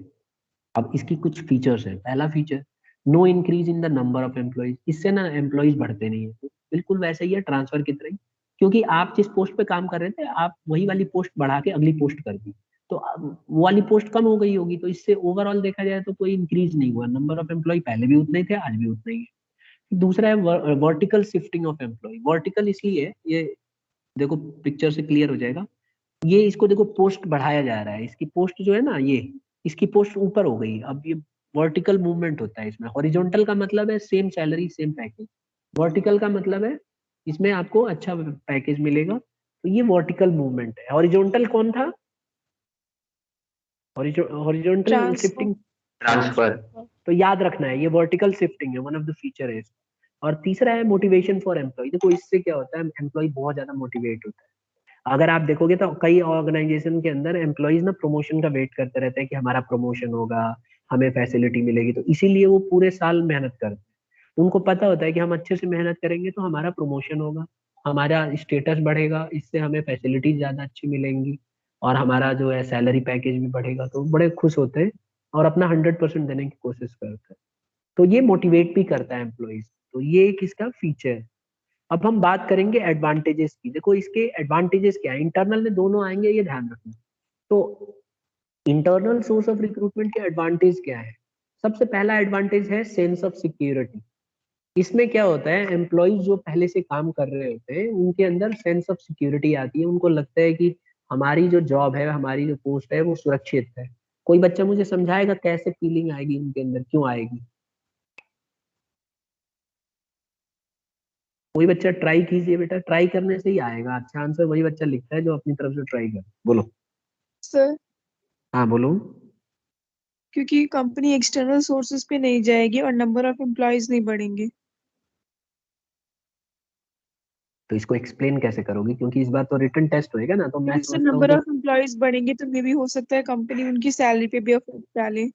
Speaker 1: अब इसकी कुछ फीचर्स है। पहला feature, no increase in the number of employees. इससे ना एम्प्लॉइज बढ़ते नहीं है, तो बिल्कुल वैसे ही है ट्रांसफर की तरह ही। क्योंकि आप जिस पोस्ट पे काम कर रहे थे, आप वही वाली पोस्ट बढ़ा के अगली पोस्ट कर दी, तो अब वो वाली पोस्ट कम हो गई होगी, तो इससे ओवरऑल देखा जाए तो कोई इंक्रीज नहीं हुआ। नंबर ऑफ एम्प्लॉय पहले भी उतने ही थे, आज भी उतने ही है। दूसरा है vertical shifting of employee. Vertical इसलिए, ये देखो पिक्चर से क्लियर हो जाएगा। ये इसको देखो, पोस्ट बढ़ाया जा रहा है, इसकी पोस्ट जो है ना, ये इसकी पोस्ट ऊपर हो गई। अब ये वर्टिकल मूवमेंट होता है इसमें। हॉरिजॉन्टल का मतलब है same salary same package, vertical का मतलब है इसमें आपको अच्छा पैकेज मिलेगा। तो ये वर्टिकल मूवमेंट है। हॉरिजॉन्टल कौन था? Horizontal
Speaker 3: transfer.
Speaker 1: Shifting,
Speaker 4: transfer.
Speaker 1: तो याद रखना है ये वर्टिकल शिफ्टिंग है, वन ऑफ द फीचर है इसका। और तीसरा है मोटिवेशन फॉर एम्प्लॉय। देखो इससे क्या होता है, एम्प्लॉय बहुत ज्यादा मोटिवेट होता है। अगर आप देखोगे तो कई ऑर्गेनाइजेशन के अंदर एम्प्लॉयज ना प्रमोशन का वेट करते रहते हैं कि हमारा प्रमोशन होगा, हमें फैसिलिटी मिलेगी, तो इसीलिए वो पूरे साल मेहनत करते हैं। उनको पता होता है कि हम अच्छे से मेहनत करेंगे तो हमारा प्रमोशन होगा, हमारा स्टेटस बढ़ेगा, इससे हमें फैसिलिटीज ज्यादा अच्छी मिलेंगी और हमारा जो है सैलरी पैकेज भी बढ़ेगा। तो बड़े खुश होते हैं और अपना 100% देने की कोशिश करते हैं। तो ये मोटिवेट भी करता है एम्प्लॉयज। तो ये एक इसका फीचर है। अब हम बात करेंगे एडवांटेजेस की। देखो इसके एडवांटेजेस क्या है, इंटरनल में दोनों आएंगे, ये ध्यान रखना। तो इंटरनल सोर्स ऑफ रिक्रूटमेंट के एडवांटेज क्या है? सबसे पहला एडवांटेज है सेंस ऑफ सिक्योरिटी। इसमें क्या होता है, एम्प्लॉयज जो पहले से काम कर रहे होते हैं उनके अंदर सेंस ऑफ सिक्योरिटी आती है। उनको लगता है कि हमारी जो जॉब है, हमारी जो पोस्ट है वो सुरक्षित है। कोई बच्चा मुझे समझाएगा कैसे फीलिंग आएगी उनके अंदर, क्यों आएगी? कोई बच्चा ट्राई कीजिए बेटा, ट्राई करने से ही आएगा। अच्छा आंसर वही बच्चा लिखता है जो अपनी तरफ से ट्राई कर। बोलो।
Speaker 3: सर
Speaker 1: हाँ बोलो।
Speaker 3: क्योंकि कंपनी एक्सटर्नल सोर्सेज पे नहीं जाएगी और नंबर ऑफ एम्प्लॉयज नहीं बढ़ेंगे।
Speaker 1: तो इसको एक्सप्लेन कैसे करोगी, क्योंकि इस बार तो रिटन टेस्ट होएगा ना, तो मैं
Speaker 3: जैसे
Speaker 1: सोचता हूँ
Speaker 3: नंबर
Speaker 1: कि
Speaker 3: ऑफ एम्प्लॉयज बढ़ेंगे तो मे भी हो सकता है कंपनी उनकी सैलरी पे भी इफेक्ट डाले।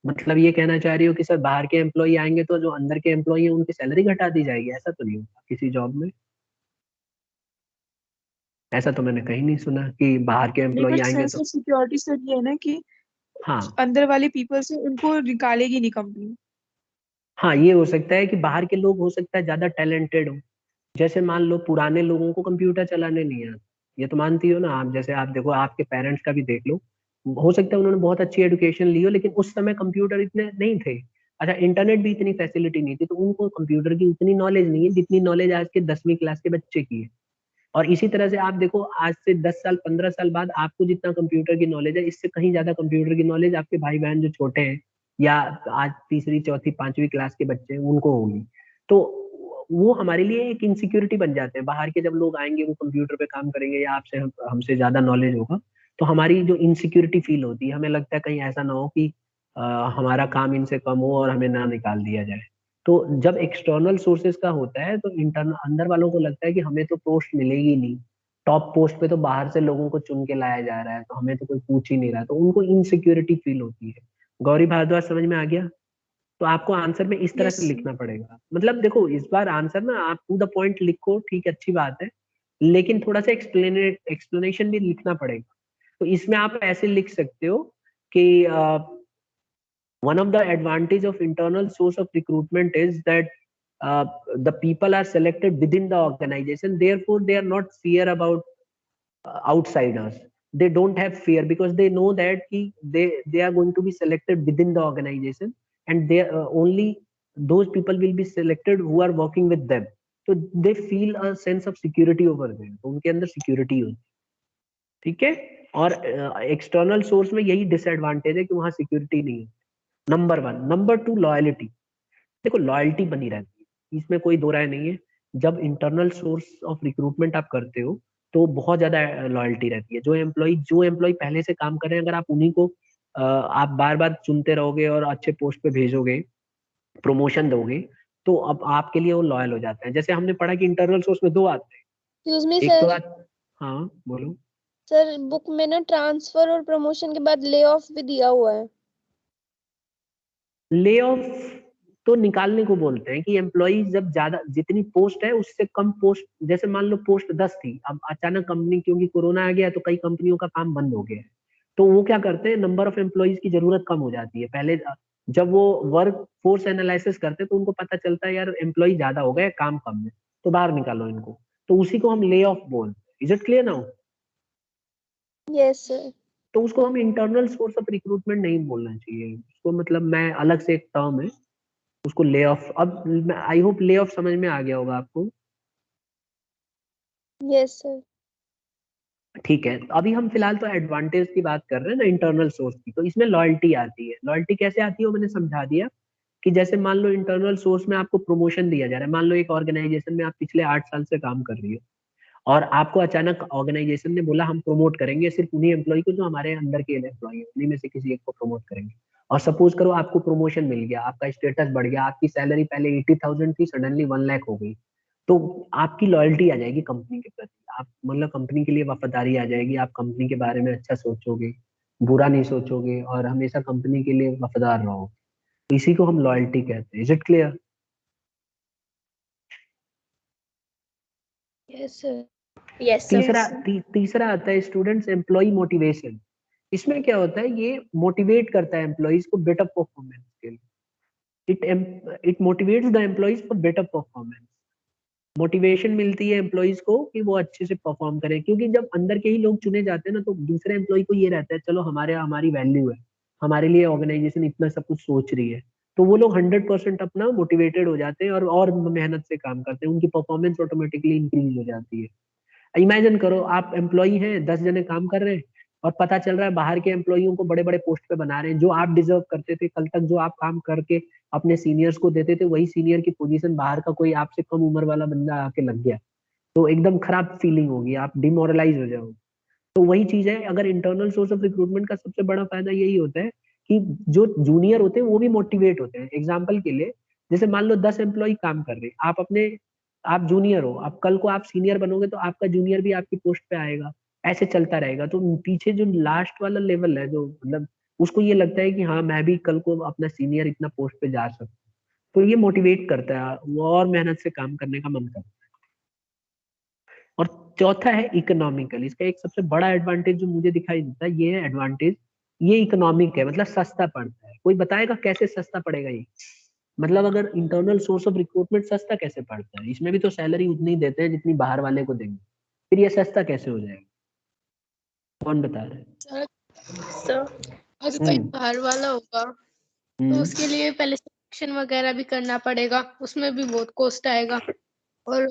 Speaker 1: मतलब ये कहना चाह रही हो कि सर बाहर के एम्प्लॉय आएंगे तो जो अंदर के एम्प्लॉय है उनकी सैलरी घटा दी जाएगी? ऐसा तो नहीं होगा किसी जॉब में। ऐसा तो मैंने कहीं नहीं सुना कि बाहर के
Speaker 3: नहीं,
Speaker 1: एम्प्लॉय
Speaker 3: बट
Speaker 1: आएंगे
Speaker 3: सेंस
Speaker 1: तो।
Speaker 3: ऑफ सिक्योरिटी सर ये है ना कि
Speaker 1: हाँ
Speaker 3: अंदर वाले पीपल से उनको निकालेगी नहीं कंपनी।
Speaker 1: हाँ, ये हो सकता है कि बाहर के लोग हो सकता है ज्यादा टैलेंटेड हो। जैसे मान लो पुराने लोगों को कंप्यूटर चलाने नहीं आता, ये तो मानती हो ना आप। जैसे आप देखो आपके पेरेंट्स का भी देख लो, हो सकता है उन्होंने बहुत अच्छी एजुकेशन ली हो लेकिन उस समय कंप्यूटर इतने नहीं थे। अच्छा, इंटरनेट भी इतनी फैसिलिटी नहीं थी, तो उनको कंप्यूटर की उतनी नॉलेज नहीं है जितनी नॉलेज आज के 10वीं क्लास के बच्चे की है। और इसी तरह से आप देखो आज से 10 साल 15 साल बाद आपको जितना कंप्यूटर की नॉलेज है, इससे कहीं ज्यादा कंप्यूटर की नॉलेज आपके भाई बहन जो छोटे हैं या आज तीसरी चौथी पांचवी क्लास के बच्चे हैं उनको होगी। तो वो हमारे लिए एक इनसिक्योरिटी बन जाते हैं। बाहर के जब लोग आएंगे वो कंप्यूटर पे काम करेंगे या आपसे हमसे ज्यादा नॉलेज होगा, तो हमारी जो इनसिक्योरिटी फील होती है, हमें लगता है कहीं ऐसा ना हो कि हमारा काम इनसे कम हो और हमें ना निकाल दिया जाए। तो जब एक्सटर्नल सोर्सेज का होता है तो इंटरनल अंदर वालों को लगता है कि हमें तो पोस्ट मिलेगी नहीं, टॉप पोस्ट पे तो बाहर से लोगों को चुन के लाया जा रहा है, तो हमें तो कोई पूछ ही नहीं रहा है, तो उनको इनसिक्योरिटी फील होती है। गौरी भारद्वाज समझ में आ गया? तो आपको आंसर में इस तरह
Speaker 3: यस
Speaker 1: से लिखना पड़ेगा। मतलब देखो इस बार आंसर ना आप टू द पॉइंट लिखो, ठीक है अच्छी बात है, लेकिन थोड़ा सा एक्सप्लेनेशन भी लिखना पड़ेगा। तो इसमें आप ऐसे लिख सकते हो कि one of the advantage of internal source of recruitment is that the people are selected within the organization, therefore they are not fear about outsiders. They don't have fear because they know that they are going to be selected within the organization, and they only those people will be selected who are working with them. So they feel a sense of security over there, तो उनके अंदर सिक्योरिटी होती है। ठीक है। और एक्सटर्नल सोर्स में यही डिसएडवांटेज है कि वहां सिक्योरिटी नहीं है। Number one. Number two, loyalty. देखो लॉयल्टी बनी रहती है, इसमें कोई दो राय नहीं है। जब इंटरनल सोर्स ऑफ रिक्रूटमेंट आप करते हो तो बहुत ज्यादा लॉयल्टी रहती है। जो एम्प्लॉय पहले से काम कर रहे हैं, अगर आप उन्हीं को आप बार बार चुनते रहोगे और अच्छे पोस्ट पे भेजोगे, प्रमोशन दोगे, तो अब आपके लिए वो लॉयल हो जाते हैं। जैसे हमने पढ़ा कि इंटरनल सोर्स में दो आते हैं।
Speaker 2: एक्सक्यूज मी
Speaker 1: एक तो
Speaker 2: सर।
Speaker 1: हाँ बोलो।
Speaker 2: सर बुक में ना ट्रांसफर और प्रमोशन के बाद ले ऑफ भी दिया हुआ है।
Speaker 1: ले ऑफ तो निकालने को बोलते हैं कि एम्प्लॉय जब ज्यादा जितनी पोस्ट है उससे कम पोस्ट, जैसे मान लो पोस्ट 10 थी, अब अचानक कंपनी क्योंकि कोरोना आ गया तो कई कंपनियों का काम बंद हो गया है, तो वो क्या करते हैं, नंबर ऑफ एम्प्लॉयज की जरूरत कम हो जाती है। पहले जब वो वर्क फोर्स एनालिसिस करते हैं तो उनको पता चलता है यार एम्प्लॉय ज्यादा हो गए, काम कम है, तो बाहर निकालो इनको। तो उसी को हम ले ऑफ बोलते हैं। Is it clear now?
Speaker 2: Yes sir.
Speaker 1: तो उसको हम इंटरनल सोर्स ऑफ रिक्रूटमेंट नहीं बोलना चाहिए उसको, मतलब मैं अलग से एक टर्म है उसको ले ऑफ। अब आई होप ले ऑफ समझ में आ गया होगा आपको।
Speaker 2: Yes sir.
Speaker 1: ठीक है, अभी हम फिलहाल तो एडवांटेज की बात कर रहे हैं ना, इंटरनल सोर्स की। तो इसमें लॉयल्टी आती है। लॉयल्टी कैसे आती है वो मैंने समझा दिया कि जैसे मान लो इंटरनल सोर्स में आपको प्रमोशन दिया जा रहा है। मान लो एक ऑर्गेनाइजेशन में आप पिछले 8 साल से काम कर रही हो और आपको अचानक ऑर्गेनाइजेशन ने बोला हम प्रमोट करेंगे सिर्फ उन्हीं एम्प्लॉय को जो हमारे अंदर के एम्प्लॉय है, उन्हीं में से किसी एक को प्रमोट करेंगे। और सपोज करो आपको प्रमोशन मिल गया, आपका स्टेटस बढ़ गया, आपकी सैलरी पहले 80,000 थी, सडनली 1 लाख हो गई। तो आपकी लॉयल्टी आ जाएगी कंपनी के प्रति। आप मतलब कंपनी के लिए वफादारी आ जाएगी, आप कंपनी के बारे में अच्छा सोचोगे, बुरा नहीं सोचोगे और हमेशा कंपनी के लिए वफादार रहोगे। इसी को हम लॉयल्टी कहते हैं। Is it clear?
Speaker 2: Yes sir. Yes sir.
Speaker 1: तीसरा आता है स्टूडेंट्स एम्प्लॉय मोटिवेशन। इसमें क्या होता है, ये मोटिवेट करता है एम्प्लॉइज को बेटर परफॉर्मेंस के लिए। It motivates the employees for better performance. Motivation मिलती है एम्प्लॉइज को कि वो अच्छे से परफॉर्म करें, क्योंकि जब अंदर के ही लोग चुने जाते हैं ना, तो दूसरे एम्प्लॉय को ये रहता है चलो हमारी वैल्यू है, हमारे लिए ऑर्गेनाइजेशन इतना सब कुछ सोच रही है। तो वो लोग 100% अपना मोटिवेटेड हो जाते हैं और मेहनत से काम करते हैं, उनकी परफॉर्मेंस ऑटोमेटिकली इंक्रीज हो जाती है। इमेजिन करो आप एम्प्लॉई हैं, 10 जने काम कर रहे हैं और पता चल रहा है बाहर के एम्प्लॉइयों को बड़े बड़े पोस्ट पे बना रहे हैं। जो आप डिजर्व करते थे कल तक, जो आप काम करके अपने सीनियर्स को देते थे, वही सीनियर की पोजीशन बाहर का कोई आपसे कम उम्र वाला बंदा आके लग गया, तो एकदम खराब फीलिंग होगी, आप डिमोरलाइज हो जाओगे। तो वही चीज है, अगर इंटरनल सोर्स ऑफ रिक्रूटमेंट का सबसे बड़ा फायदा यही होता है कि जो जूनियर होते हैं वो भी मोटिवेट होते हैं। एग्जाम्पल के लिए, जैसे मान लो 10 एम्प्लॉय काम कर रहे हैं, आप जूनियर हो, अब कल को आप सीनियर बनोगे तो आपका जूनियर भी आपकी पोस्ट पे आएगा, ऐसे चलता रहेगा। तो पीछे जो लास्ट वाला लेवल है, जो मतलब उसको ये लगता है कि हाँ मैं भी कल को अपना सीनियर इतना पोस्ट पे जा सकता हूँ। तो ये मोटिवेट करता है, वो और मेहनत से काम करने का मन करता है। और चौथा है इकोनॉमिकल। इसका एक सबसे बड़ा एडवांटेज जो मुझे दिखाई देता है, ये है एडवांटेज, ये इकोनॉमिक है, मतलब सस्ता पड़ता है। कोई बताएगा कैसे सस्ता पड़ेगा ये? मतलब अगर इंटरनल सोर्स ऑफ रिक्रूटमेंट सस्ता कैसे पड़ता है? इसमें भी तो सैलरी उतनी ही देते हैं जितनी बाहर वाले को देंगे, फिर ये सस्ता कैसे हो जाएगा? कौन बता रहा है?
Speaker 2: सर अगर कोई बाहर वाला होगा तो उसके लिए पहले सिलेक्शन वगैरह भी करना पड़ेगा, उसमें भी बहुत कॉस्ट आएगा और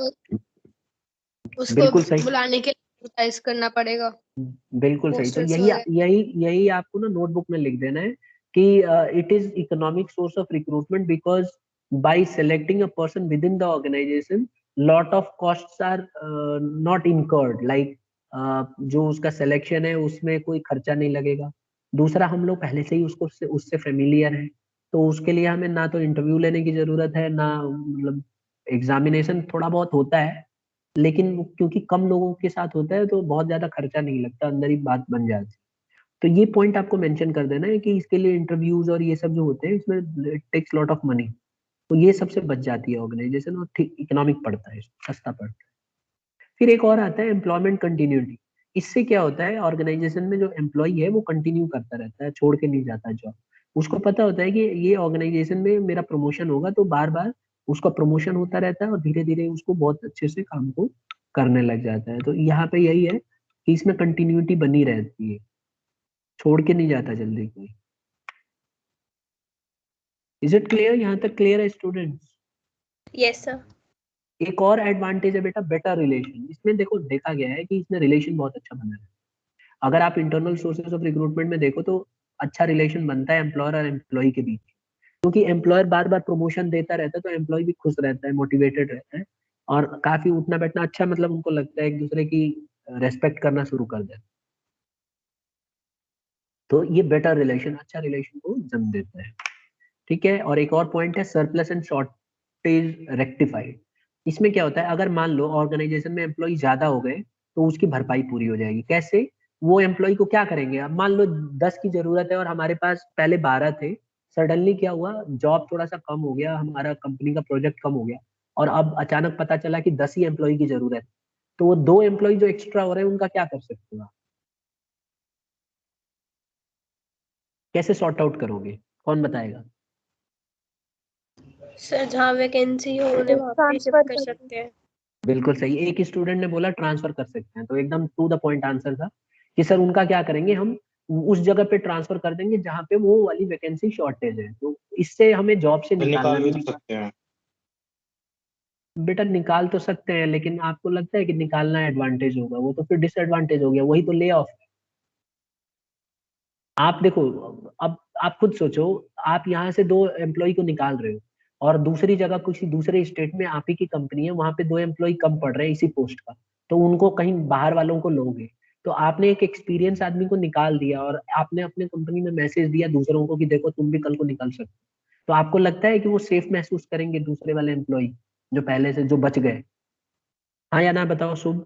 Speaker 2: उसको
Speaker 1: बिल्कुल सही,
Speaker 2: बुलाने के लिए एडवर्टाइज करना पड़ेगा।
Speaker 1: बिल्कुल सही। तो
Speaker 2: पोस्टर्स
Speaker 1: यही
Speaker 2: वगैरह।
Speaker 1: यही यही आपको ना नोटबुक में लिख देना है कि it is economic source of recruitment because by selecting a person within the organization lot of costs are not incurred, like जो उसका सिलेक्शन है उसमें कोई खर्चा नहीं लगेगा। दूसरा, हम लोग पहले से ही उससे फेमिलियर है, तो उसके लिए हमें ना तो इंटरव्यू लेने की जरूरत है, ना मतलब एग्जामिनेशन थोड़ा बहुत होता है, लेकिन क्योंकि कम लोगों के साथ होता है तो बहुत ज्यादा खर्चा नहीं लगता, अंदर ही बात बन जाती है। तो ये पॉइंट आपको मेंशन कर देना है कि इसके लिए इंटरव्यूज और ये सब जो होते हैं इसमें टेक्स लॉट ऑफ मनी। तो ये सबसे बच जाती है ऑर्गेनाइजेशन और ठीक इकोनॉमिक पड़ता है, सस्ता पड़ता है। फिर एक और आता है एम्प्लॉयमेंट कंटिन्यूटी। इससे क्या होता है, ऑर्गेनाइजेशन में जो एम्प्लॉय है वो कंटिन्यू करता रहता है, छोड़ के नहीं जाता जॉब। उसको पता होता है कि ये ऑर्गेनाइजेशन में मेरा प्रमोशन होगा, तो बार बार उसका प्रमोशन होता रहता है और धीरे धीरे उसको बहुत अच्छे से काम को करने लग जाता है। तो यहाँ पे यही है कि इसमें कंटिन्यूटी बनी रहती है, छोड़ के नहीं जाता जल्दी कोई। Is it clear? यहाँ तक क्लियर है स्टूडेंट्स?
Speaker 2: Yes sir.
Speaker 1: एक और एडवांटेज है बेटा, बेटर रिलेशन। इसमें देखो देखा गया है कि इसमें रिलेशन बहुत अच्छा बना है। अगर आप इंटरनल सोर्सेज ऑफ रिक्रूटमेंट में देखो तो अच्छा रिलेशन बनता है एम्प्लॉयर और एम्प्लॉय के बीच, क्योंकि एम्प्लॉयर बार बार प्रमोशन देता रहता है तो एम्प्लॉय भी खुश रहता है, मोटिवेटेड रहता है और काफी उठना बैठना अच्छा, मतलब उनको लगता है एक दूसरे की रेस्पेक्ट करना शुरू कर देता है। तो ये बेटर रिलेशन, अच्छा रिलेशन को जन्म देता है। ठीक है, और एक और पॉइंट है सरप्लस एंड शॉर्टेज रेक्टिफाइड। इसमें क्या होता है, अगर मान लो ऑर्गेनाइजेशन में एम्प्लॉय ज्यादा हो गए तो उसकी भरपाई पूरी हो जाएगी। कैसे? वो एम्प्लॉय को क्या करेंगे, अब मान लो 10 की जरूरत है और हमारे पास पहले 12 थे, सडनली क्या हुआ, जॉब थोड़ा सा कम हो गया, हमारा कंपनी का प्रोजेक्ट कम हो गया और अब अचानक पता चला कि 10 ही एम्प्लॉय की जरूरत है। तो वो 2 एम्प्लॉय जो एक्स्ट्रा हो रहे हैं उनका क्या कर सकते हो आप? कैसे सॉर्ट आउट करोगे? कौन बताएगा?
Speaker 2: सर जहाँ वैकेंसी हो उन्हें वहाँ पे
Speaker 3: ट्रांसफर
Speaker 2: शिफ्ट कर
Speaker 3: कर।
Speaker 2: सकते हैं।
Speaker 1: बिल्कुल सही, एक स्टूडेंट ने बोला ट्रांसफर कर सकते हैं, तो एकदम टू द पॉइंट आंसर था कि सर उनका क्या करेंगे, हम उस जगह पे ट्रांसफर कर देंगे जहाँ पे वो वाली वैकेंसी शॉर्टेज है, तो इससे हमें जॉब से निकालना
Speaker 4: निकाल
Speaker 1: नहीं
Speaker 4: भी तो
Speaker 1: होगा।
Speaker 4: सकते हैं।
Speaker 1: बेटा निकाल तो सकते हैं, लेकिन आपको लगता है कि निकालना एडवांटेज होगा? वो तो फिर डिसएडवांटेज हो गया, वही तो ले ऑफ। आप देखो, अब आप खुद सोचो, आप यहाँ से 2 एम्प्लॉय को निकाल रहे हो और दूसरी जगह किसी दूसरे स्टेट में आप ही की कंपनी है, वहां पे 2 एम्प्लॉय कम पड़ रहे हैं इसी पोस्ट का, तो उनको कहीं बाहर वालों को लोगे। तो आपने एक एक्सपीरियंस आदमी को निकाल दिया और आपने अपने कंपनी में मैसेज दिया दूसरों को कि देखो तुम भी कल को निकल सकते हो। तो आपको लगता है कि वो सेफ महसूस करेंगे दूसरे वाले एम्प्लॉय जो पहले से जो बच गए? हाँ या ना बताओ शुभ?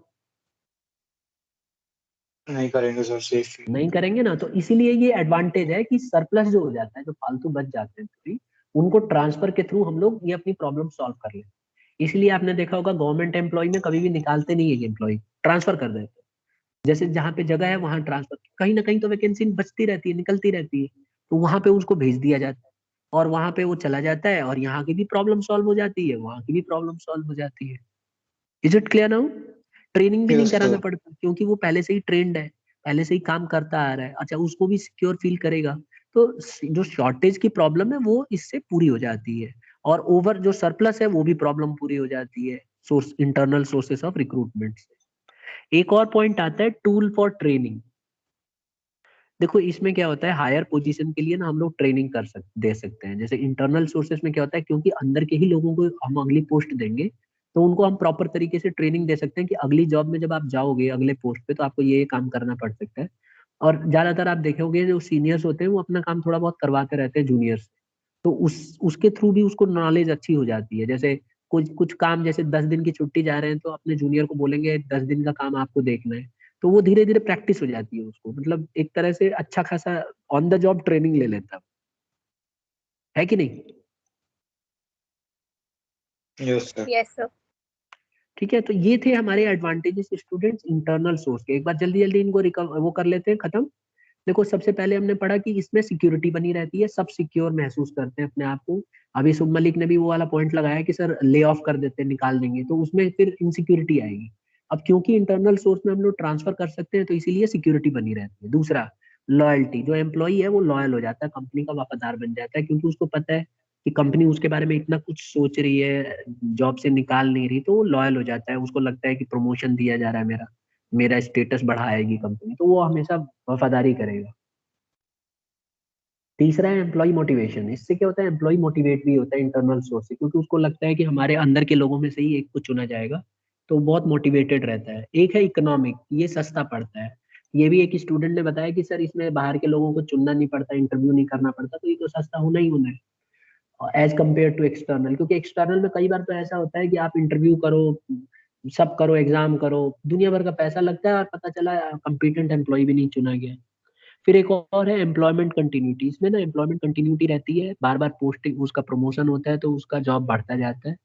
Speaker 4: नहीं करेंगे सर, सेफ
Speaker 1: नहीं करेंगे ना। तो इसीलिए ये एडवांटेज है कि सरप्लस जो हो जाता है, जो फालतू बच जाते हैं थोड़ी, उनको ट्रांसफर के थ्रू हम लोग ये अपनी प्रॉब्लम सॉल्व कर लें। इसलिए आपने देखा होगा गवर्नमेंट एम्प्लॉय में कभी भी निकालते नहीं है एम्प्लॉय, ट्रांसफर कर देते हैं। जैसे जहाँ पे जगह है वहां ट्रांसफर, कहीं ना कहीं तो वैकेंसी बचती रहती है, निकलती रहती है, तो वहां पे उसको भेज दिया जाता है और वहां पे वो चला जाता है और यहाँ की भी प्रॉब्लम सॉल्व हो जाती है, वहां की भी प्रॉब्लम सॉल्व हो जाती है। Is it clear now? Training भी नहीं
Speaker 4: यस
Speaker 1: कराना
Speaker 4: सर।
Speaker 1: पड़ता क्योंकि वो पहले से ही ट्रेंड है, पहले से ही काम करता आ रहा है। अच्छा, उसको भी सिक्योर फील करेगा। तो जो शॉर्टेज की प्रॉब्लम है वो इससे पूरी हो जाती है, और ओवर जो सरप्लस है वो भी प्रॉब्लम पूरी हो जाती है source, internal sources of recruitment से। एक और पॉइंट आता है टूल फॉर ट्रेनिंग। देखो इसमें क्या होता है, हायर पोजीशन के लिए ना हम लोग ट्रेनिंग दे सकते हैं। जैसे इंटरनल सोर्सेस में क्या होता है, क्योंकि अंदर के ही लोगों को हम अगली पोस्ट देंगे, तो उनको हम प्रॉपर तरीके से ट्रेनिंग दे सकते हैं कि अगली जॉब में जब आप जाओगे अगले पोस्ट पे तो आपको ये काम करना पड़ सकता है। और ज्यादातर आप देखोगे जो सीनियर्स होते हैं वो अपना काम थोड़ा बहुत करवाते रहते हैं जूनियर्स से, तो उसके थ्रू भी उसको नॉलेज अच्छी हो जाती है। जैसे कुछ कुछ काम, जैसे 10 दिन की छुट्टी जा रहे हैं तो अपने जूनियर को बोलेंगे 10 दिन का काम आपको देखना है, तो वो धीरे धीरे प्रैक्टिस हो जाती है उसको, मतलब एक तरह से अच्छा खासा ऑन द जॉब ट्रेनिंग ले लेता है कि नहीं?
Speaker 4: Yes sir.
Speaker 2: Yes sir.
Speaker 1: ठीक है, तो ये थे हमारे एडवांटेजेस स्टूडेंट्स इंटरनल सोर्स के। एक बार जल्दी जल्दी इनको वो कर लेते हैं खत्म। देखो सबसे पहले हमने पढ़ा कि इसमें सिक्योरिटी बनी रहती है, सब सिक्योर महसूस करते हैं अपने आप को। अभी शुभ मलिक ने भी वो वाला पॉइंट लगाया कि सर ले ऑफ कर देते हैं, निकाल देंगे, तो उसमें फिर इनसिक्योरिटी आएगी। अब क्योंकि इंटरनल सोर्स में हम लोग ट्रांसफर कर सकते हैं तो इसीलिए सिक्योरिटी बनी रहती है। दूसरा, लॉयल्टी, जो एम्प्लॉई है वो लॉयल हो जाता है, कंपनी का वफादार बन जाता है, क्योंकि उसको पता है कि कंपनी उसके बारे में इतना कुछ सोच रही है, जॉब से निकाल नहीं रही, तो वो लॉयल हो जाता है। उसको लगता है कि प्रमोशन दिया जा रहा है, मेरा मेरा स्टेटस बढ़ाएगी कंपनी, तो वो हमेशा वफादारी करेगा। तीसरा है एम्प्लॉय मोटिवेशन। इससे क्या होता है, एम्प्लॉय मोटिवेट भी होता है इंटरनल सोर्स से, क्योंकि उसको लगता है कि हमारे अंदर के लोगों में से ही एक को चुना जाएगा, तो बहुत मोटिवेटेड रहता है। एक है इकोनॉमिक, ये सस्ता पड़ता है। ये भी एक स्टूडेंट ने बताया कि सर इसमें बाहर के लोगों को चुनना नहीं पड़ता, इंटरव्यू नहीं करना पड़ता, तो ये तो सस्ता होना ही होना है एज कम्पेयर टू एक्सटर्नल। क्योंकि एक्सटर्नल में कई बार तो ऐसा होता है कि आप इंटरव्यू करो, सब करो, एग्जाम करो, दुनिया भर का पैसा लगता है और पता चला कंपिटेंट एम्प्लॉय भी नहीं चुना गया। फिर एक और है एम्प्लॉयमेंट कंटिन्यूटी। इसमें ना एम्प्लॉयमेंट कंटिन्यूटी रहती है, बार बार पोस्टिंग, उसका प्रमोशन होता है तो उसका जॉब बढ़ता जाता है।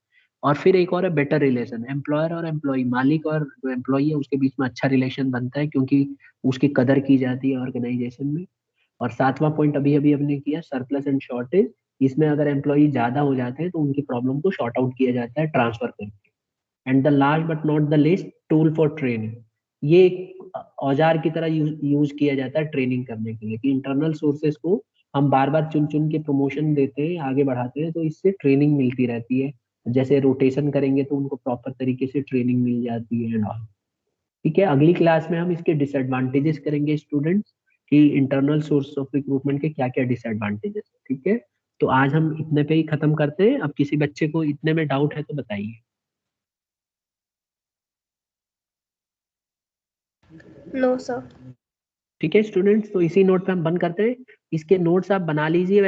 Speaker 1: और फिर एक और है बेटर रिलेशन, एम्प्लॉयर और एम्प्लॉय, मालिक और जो एम्प्लॉय है उसके बीच में अच्छा रिलेशन बनता है, क्योंकि उसकी कदर की जाती है ऑर्गेनाइजेशन में। और सातवां पॉइंट अभी अभी हमने किया, सरप्लस एंड शॉर्टेज। इसमें अगर एम्प्लॉय ज्यादा हो जाते हैं तो उनकी प्रॉब्लम को शॉर्ट आउट किया जाता है ट्रांसफर करके। And the last but not the list, tool for training. ये एक औजार की तरह यूज किया जाता है ट्रेनिंग करने के लिए, कि इंटरनल सोर्सेस को हम बार बार चुन चुन के प्रमोशन देते हैं, आगे बढ़ाते हैं, तो इससे ट्रेनिंग मिलती रहती है। जैसे रोटेशन करेंगे तो उनको प्रॉपर तरीके से ट्रेनिंग मिल जाती है एंड ऑल। ठीक है, अगली क्लास में हम इसके डिसएडवांटेजेस करेंगे स्टूडेंट्स, कि इंटरनल सोर्स ऑफ रिक्रूटमेंट के क्या क्या डिसएडवांटेजेस है। ठीक है, तो आज हम इतने पे ही खत्म करते हैं। अब किसी बच्चे को इतने में डाउट है तो बताइए।
Speaker 2: No sir.
Speaker 1: ठीक है स्टूडेंट्स, तो इसी नोट पे हम बंद करते हैं। इसके नोट्स आप बना लीजिए।